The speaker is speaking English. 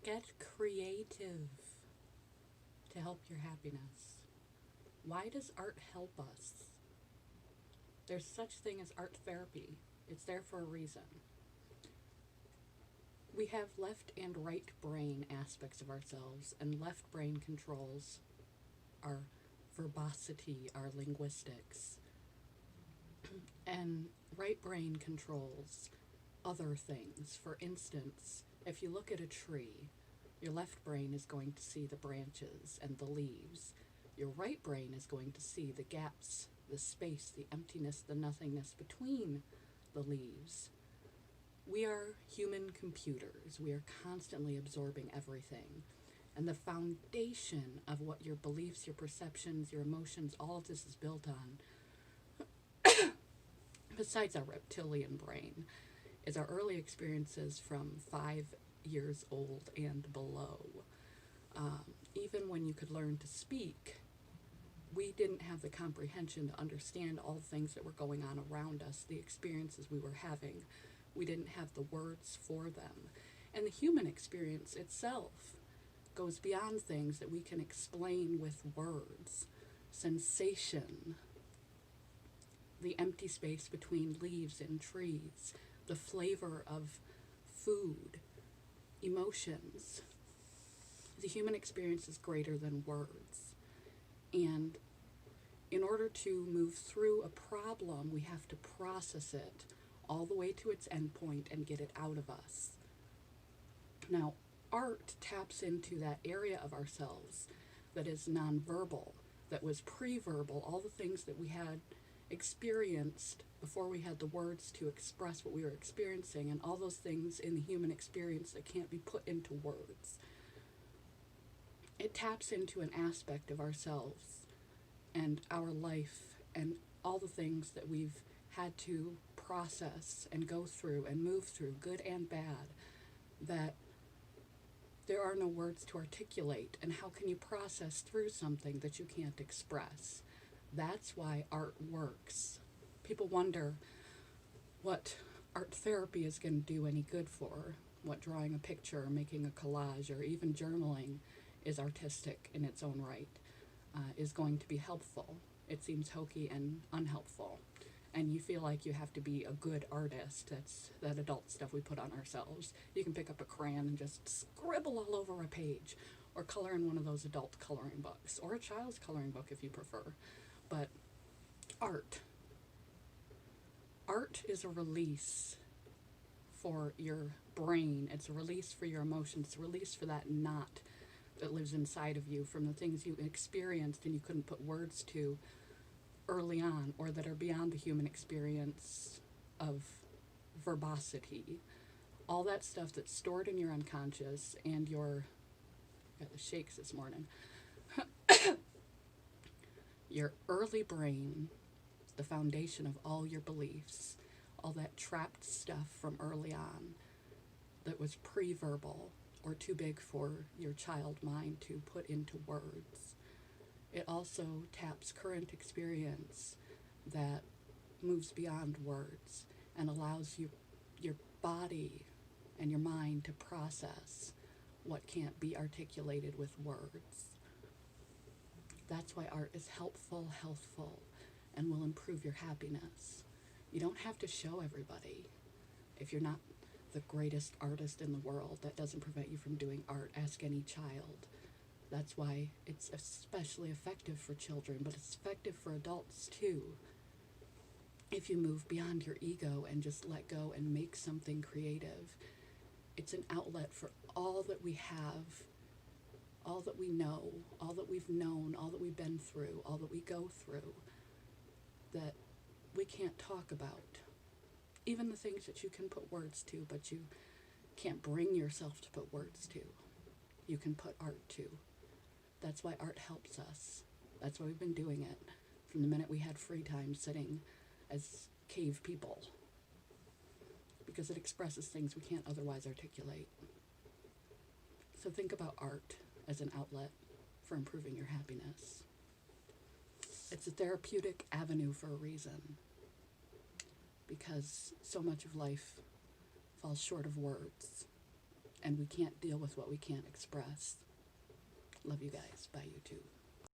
Get creative to help your happiness. Why does art help us? There's such thing as art therapy. It's there for a reason. We have left and right brain aspects of ourselves, and left brain controls our verbosity, our linguistics, and right brain controls other things. For instance, if you look at a tree, your left brain is going to see the branches and the leaves. Your right brain is going to see the gaps, the space, the emptiness, the nothingness between the leaves. We are human computers. We are constantly absorbing everything. And the foundation of what your beliefs, your perceptions, your emotions, all of this is built on, besides our reptilian brain, is our early experiences from 5 years old and below. Even when you could learn to speak, we didn't have the comprehension to understand all the things that were going on around us, the experiences we were having. We didn't have the words for them. And the human experience itself goes beyond things that we can explain with words. Sensation, the empty space between leaves and trees, the flavor of food, emotions. The human experience is greater than words. And in order to move through a problem, we have to process it all the way to its endpoint and get it out of us. Now, art taps into that area of ourselves that is nonverbal, that was pre-verbal, all the things that we had experienced before we had the words to express what we were experiencing, and all those things in the human experience that can't be put into words. It taps into an aspect of ourselves and our life and all the things that we've had to process and go through and move through, good and bad, that there are no words to articulate. And how can you process through something that you can't express? That's why art works. People wonder what art therapy is going to do any good for, what drawing a picture or making a collage or even journaling is artistic in its own right, is going to be helpful. It seems hokey and unhelpful. And you feel like you have to be a good artist. That's that adult stuff we put on ourselves. You can pick up a crayon and just scribble all over a page, or color in one of those adult coloring books, or a child's coloring book if you prefer. But art. Art is a release for your brain. It's a release for your emotions. It's a release for that knot that lives inside of you from the things you experienced and you couldn't put words to early on, or that are beyond the human experience of verbosity. All that stuff that's stored in your unconscious and your, got the shakes this morning, your early brain, the foundation of all your beliefs, all that trapped stuff from early on that was pre-verbal or too big for your child mind to put into words. It also taps current experience that moves beyond words and allows your body and your mind to process what can't be articulated with words. That's why art is helpful, healthful, and will improve your happiness. You don't have to show everybody. If you're not the greatest artist in the world, that doesn't prevent you from doing art. Ask any child. That's why it's especially effective for children, but it's effective for adults too. If you move beyond your ego and just let go and make something creative, it's an outlet for all that we have, all that we know, all that we've known, all that we've been through, all that we go through, that we can't talk about. Even the things that you can put words to, but you can't bring yourself to put words to, you can put art to. That's why art helps us. That's why we've been doing it from the minute we had free time sitting as cave people, because it expresses things we can't otherwise articulate. So think about art as an outlet for improving your happiness. It's a therapeutic avenue for a reason, because so much of life falls short of words, and we can't deal with what we can't express. Love you guys. Bye, YouTube.